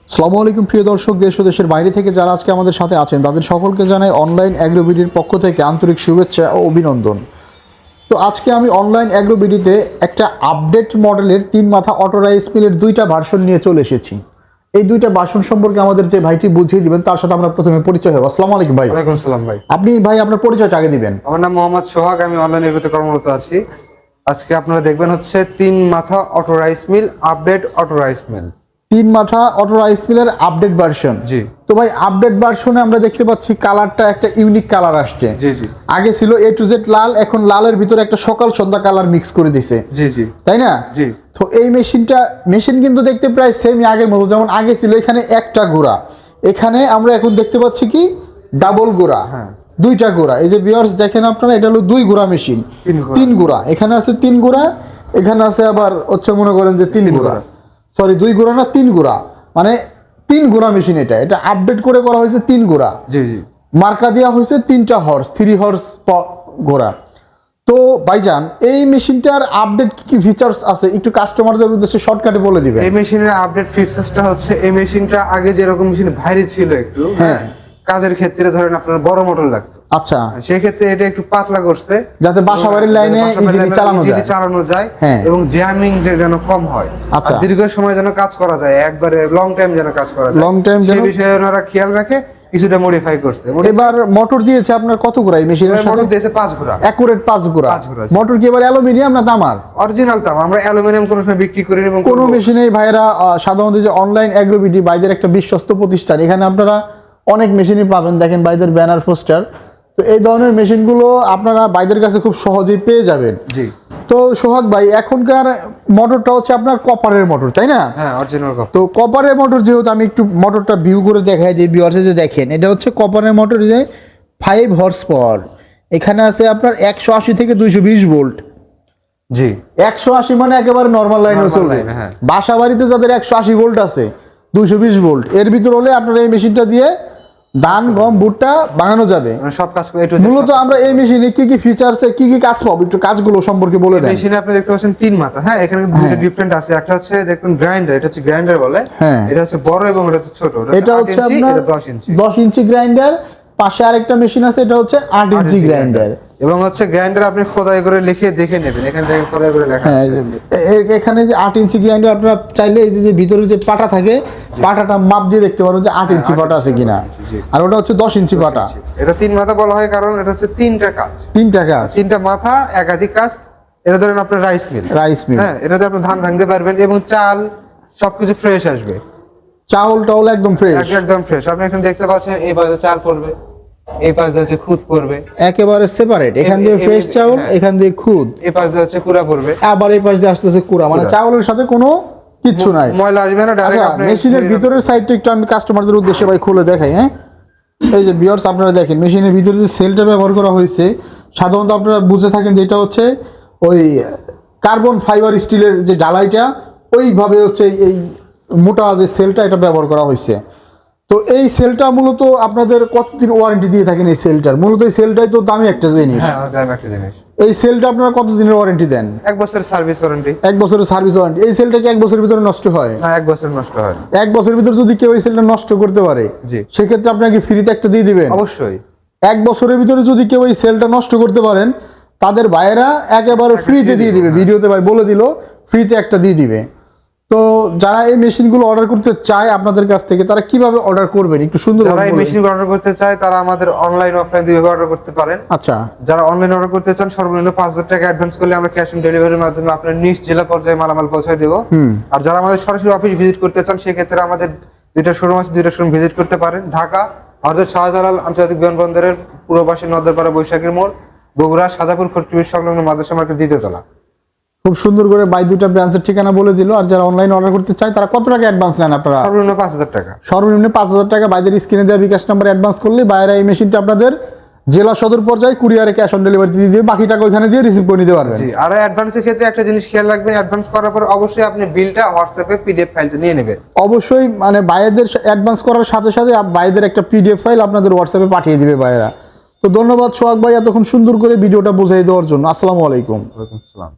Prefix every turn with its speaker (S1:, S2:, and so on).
S1: আসসালামু আলাইকুম প্রিয় দর্শক, দেশ ও দেশের বাইরে থেকে যারা আজকে আমাদের সাথে আছেন তাদের সকলকে জানাই অনলাইন অ্যাগ্রোবিডির পক্ষ থেকে আন্তরিক শুভেচ্ছা ও অভিনন্দন। তো আজকে আমি অনলাইন অ্যাগ্রোবিডিতে একটা আপডেট মডেলের 3 মাথা অটো রাইস মিলের 2টা ভার্সন নিয়ে চলে এসেছি। এই 2টা ভার্সন সম্পর্কে আমাদের যে ভাইটি বুঝিয়ে দিবেন তার সাথে আমরা প্রথমে পরিচয় হব। আসসালামু আলাইকুম ভাই।
S2: ওয়ালাইকুম আসসালাম ভাই।
S1: আপনি ভাই আপনার পরিচয়টা আগে দিবেন।
S2: আমার নাম মোহাম্মদ সোহাগ, আমি অনলাইন এগ্রোতে কর্মরত আছি। আজকে আপনারা দেখবেন হচ্ছে 3 মাথা auto rice mill, update auto rice mill.
S1: 3 মাথা অটো রাইস মিলের আপডেট ভার্সন।
S2: জি।
S1: তো ভাই আপডেট ভার্সনে আমরা দেখতে পাচ্ছি কালারটা একটা ইউনিক কালার আসছে।
S2: জি জি।
S1: আগে ছিল A to Z লাল, এখন লালের ভিতরে একটা সকাল সন্ধ্যা কালার মিক্স করে দিছে।
S2: জি জি।
S1: তাই না?
S2: জি।
S1: তো এই মেশিন কিন্তু দেখতে প্রায় সেমই আগের মতো, যেমন আগে ছিল এখানে একটা গোড়া, এখানে আমরা এখন দেখতে পাচ্ছি কি ডাবল গোড়া।
S2: হ্যাঁ।
S1: 2টা গোড়া। এই যে ভিউয়ার্স দেখেন আপনারা, এটা হলো 2 গোড়া মেশিন। 3 গোড়া, এখানে আছে 3 গোড়া, এখানে আছে আবার হচ্ছে মনে করেন যে 3 গোড়া, সরি 2 গোড়া না 3 গোড়া, মানে 3 গোড়া মেশিন। এটা আপডেট করে করা হয়েছে 3 গোড়া।
S2: জি জি।
S1: মার্কা দেওয়া হয়েছে 3টা হর্স, 3 হর্স ঘোড়া। তো ভাইজান এই মেশিনটার আপডেট কি ফিচার্স আছে একটু কাস্টমারদের উদ্দেশ্যে শর্টকাটে বলে দিবেন।
S2: এই মেশিনের আপডেট ফিচারসটা হচ্ছে, এই মেশিনটা আগে যেরকম মেশিন ভারী ছিল একটু,
S1: হ্যাঁ,
S2: কাজের ক্ষেত্রে ধরেন আপনার বড় মোটর লাগতো।
S1: আচ্ছা,
S2: সেই ক্ষেত্রে এটা একটু পাতলা করছে
S1: যাতে বাসাবাড়ির লাইনে ইজিলি
S2: চালানো যায়,
S1: হ্যাঁ,
S2: এবং জ্যামিং যেন কম হয়,
S1: আচ্ছা,
S2: আর দীর্ঘ সময় যেন কাজ করা যায়, একবারে লং টাইম যেন কাজ করা যায়,
S1: লং টাইম যেন,
S2: সেই বিষয়ে ওনারা খেয়াল রাখে, কিছুটা মডিফাই করছে।
S1: এবার মোটর দিয়েছে আপনার কত গোড়া এই মেশিনের সাথে?
S2: মোটর দিয়েছে 5 ঘোড়া,
S1: একুরেট 5 গোড়া। মোটর কি এবার অ্যালুমিনিয়াম না তামার?
S2: অরিজিনাল তাম। আমরা অ্যালুমিনিয়াম কোনো সময় বিক্রি করি না। এবং
S1: কোন মেশিনে ভাইরা সাধারণত যে অনলাইন অ্যাগ্রোবিডি বাইদের একটা বিশ্বস্ত প্রতিষ্ঠান, এখানে আপনারা অনেক মেশিনই পাবেন, দেখেন বাইদের ব্যানার পোস্টার। তো এই ধরনের মেশিনগুলো আপনারা বাইদের কাছে খুব সহজেই পেয়ে যাবেন।
S2: জি।
S1: তো সোহাগ ভাই, এখনকার মোটরটা হচ্ছে আপনার কপারের মোটর, তাই না?
S2: হ্যাঁ, অরিজিনাল কপার।
S1: তো কপারের মোটর যেহেতু, আমি একটু মোটরটা ভিউ করে দেখাই যে ভিউয়ার্সে যে দেখেন, এটা হচ্ছে কপারের মোটর, যে 5 হর্স পাওয়ার। এখানে আছে আপনার 180 থেকে 220 ভোল্ট।
S2: জি।
S1: 180 মানে একেবারে নরমাল লাইনেও চলবে।
S2: হ্যাঁ।
S1: বাসা বাড়িতে যাদের 180 ভোল্ট আছে, 220 ভোল্ট এর ভিতর হলে আপনারা এই মেশিনটা দিয়ে ধান গম ভুট্টা বানানো যাবে,
S2: সব কাজ করে।
S1: মূলত আমরা এই মেশিনে কি কি ফিচারসে কি কি কাজ পাবো একটু কাজগুলো সম্পর্কে বলে দেন।
S2: মেশিনে আপনি দেখতে পাচ্ছেন 3 মাথা। হ্যাঁ, এখানে দুটো ডিফারেন্ট আছে। একটা হচ্ছে দেখুন গ্রাইন্ডার, এটা হচ্ছে গ্রাইন্ডার বলে।
S1: হ্যাঁ,
S2: এটা হচ্ছে বড় এবং এটা হচ্ছে ছোট।
S1: এটা হচ্ছে আপনার 10 ইঞ্চি গ্রাইন্ডার। পাশে আরেকটা মেশিন আছে, এটা হচ্ছে 8 ইঞ্চি গ্রাইন্ডার।
S2: এবং হচ্ছে গ্রাইন্ডার আপনি খোদাই করে লিখে দেখে নেবেন, এখানে দেখেন খোদাই করে লেখা আছে।
S1: এখানে যে 8 ইঞ্চি গ্রাইন্ডার, আপনারা চাইলে এই যে ভিতরে যে পাটা থাকে, পাটাটা মাপ দিয়ে দেখতে পারবেন যে 8 ইঞ্চি পাটা আছে কিনা। আর ওটা হচ্ছে 10 ইঞ্চি পাটা।
S2: এটা 3 মাথা বলা হয় কারণ এটা হচ্ছে 3টা কাজ।
S1: 3টা কাজ,
S2: 3টা মাথা, একাধিক কাজ। এটা ধরেন আপনার রাইস মিল।
S1: হ্যাঁ,
S2: এটাতে আপনি ধান ভাঙতে পারবেন এবং চাল সবকিছু ফ্রেশ আসবে।
S1: চাউল টাউল একদম ফ্রেশ,
S2: একদম ফ্রেশ। আপনি এখন দেখতে পাচ্ছেন এই পাশে চাল পড়বে, এই পাশে হচ্ছে খুদ পড়বে,
S1: একেবারে সেপারেট। এখান দিয়ে ফ্রেশ চাউল, এখান দিয়ে খুদ,
S2: এই পাশে হচ্ছে কুড়া পড়বে,
S1: আবার এই পাশ দিয়ে আসতেছে কুড়া, মানে চাউলের সাথে কোনো কিচ্ছু নাই,
S2: ময়লা আসবে না।
S1: আচ্ছা, মেশিনের ভিতরের সাইডটা একটু আমি কাস্টমারদের উদ্দেশ্যে ভাই খুলে দেখাই। হ্যাঁ, এই যে ভিউয়ার্স আপনারা দেখেন, মেশিনের ভিতরে যে সেলটা ব্যবহার করা হয়েছে, সাধারণত আপনারা বুঝে থাকেন যে এটা হচ্ছে ওই কার্বন ফাইবার স্টিলের যে ডালাইটা, ওইভাবে হচ্ছে এই মোটা যে সেলটা এটা ব্যবহার করা হয়েছে। তো এই সেলটা মূলত আপনাদের কতদিন ওয়ারেন্টি দিয়ে থাকেন? এই সেলটার মূলত, এই সেলটাই তো দামি একটা জিনিস।
S2: হ্যাঁ, দামি একটা জিনিস।
S1: এই সেলটা আপনারা কতদিনের ওয়ারেন্টি দেন?
S2: 1 বছরের সার্ভিস ওয়ারেন্টি।
S1: 1 বছরের সার্ভিস ওয়ারেন্টি। এই সেলটা কি 1 বছরের ভিতরে নষ্ট হয়?
S2: না, 1 বছর নষ্ট হয়।
S1: 1 বছরের ভিতরে যদি কেউ এই সেলটা নষ্ট করতে পারে,
S2: জি,
S1: সেক্ষেত্রে আপনাকে ফ্রিতে একটা দিয়ে দিবেন?
S2: অবশ্যই।
S1: 1 বছরের ভিতরে যদি কেউ এই সেলটা নষ্ট করতে পারেন, তাদের ভাইয়েরা একেবারে ফ্রিতে দিয়ে দিবে। ভিডিওতে ভাই বলে দিল ফ্রিতে একটা দিয়ে দিবে। তো যারা এই মেশিনগুলো অর্ডার করতে চায় আপনাদের কাছ থেকে, তারা কিভাবে অর্ডার করবেন একটু সুন্দর?
S2: যারা এই মেশিনগুলো অর্ডার করতে চায় তারা আমাদের অনলাইন অফলাইন দুইভাবে অর্ডার করতে পারেন।
S1: আচ্ছা,
S2: যারা অনলাইন অর্ডার করতে চান সর্বনিম্ন 5000 টাকা অ্যাডভান্স করলে আমরা ক্যাশ অন ডেলিভারির মাধ্যমে আপনার নিজ জেলা পর্যায়ে মালামাল পৌঁছায় দেব। আর যারা আমাদের সরাসরি অফিস ভিজিট করতে চান, সেক্ষেত্রে আমাদের 2টা শোরুম আছে, 2টা শোরুম ভিজিট করতে পারেন। ঢাকা হযরত শাহজালাল আন্তর্জাতিক বিমানবন্দরের পূর্ব পাশে নদরপাড়া বৈশাখীর মোড়, বগুড়া সাজাপুর খটকিবির সংলগ্ন মাদ্রাসা মার্কেট 2য় তলা।
S1: খুব সুন্দর করে বাই 2টা ব্রাঞ্চের ঠিকানা বলে দিল। আর যারা অনলাইন অর্ডার করতে চায় তারা কত টাকা অ্যাডভান্স নেন আপনারা?
S2: সর্বনিম্ন 5000 টাকা।
S1: সর্বনিম্ন 5000 টাকা বাইদের স্ক্রিনে দেওয়া বিকাশ নাম্বার অ্যাডভান্স করলে বাইরে এই মেশিনটা আপনাদের জেলা সদর পর্যায়ে কুরিয়ারে ক্যাশ অন ডেলিভারি দিয়ে দিবে, বাকি টাকা ওইখানে দিয়ে রিসিভ করে নিতে পারবেন।
S2: জি। আর অ্যাডভান্সের ক্ষেত্রে একটা জিনিস খেয়াল রাখবেন, অ্যাডভান্স করার পর অবশ্যই আপনি বিলটা হোয়াটসঅ্যাপে পিডিএফ ফাইলটা নিয়ে নেবেন।
S1: অবশ্যই, মানে বাইরেদের অ্যাডভান্স করার সাথে সাথে বাইরেদের একটা পিডিএফ ফাইল আপনাদের হোয়াটসঅ্যাপে পাঠিয়ে দিবে বাইরা। তো ধন্যবাদ সোহাগ ভাই এতক্ষণ সুন্দর করে ভিডিওটা বুঝিয়ে দেওয়ার জন্য। আসসালামু আলাইকুম।
S2: ওয়ালাইকুম আসসালাম।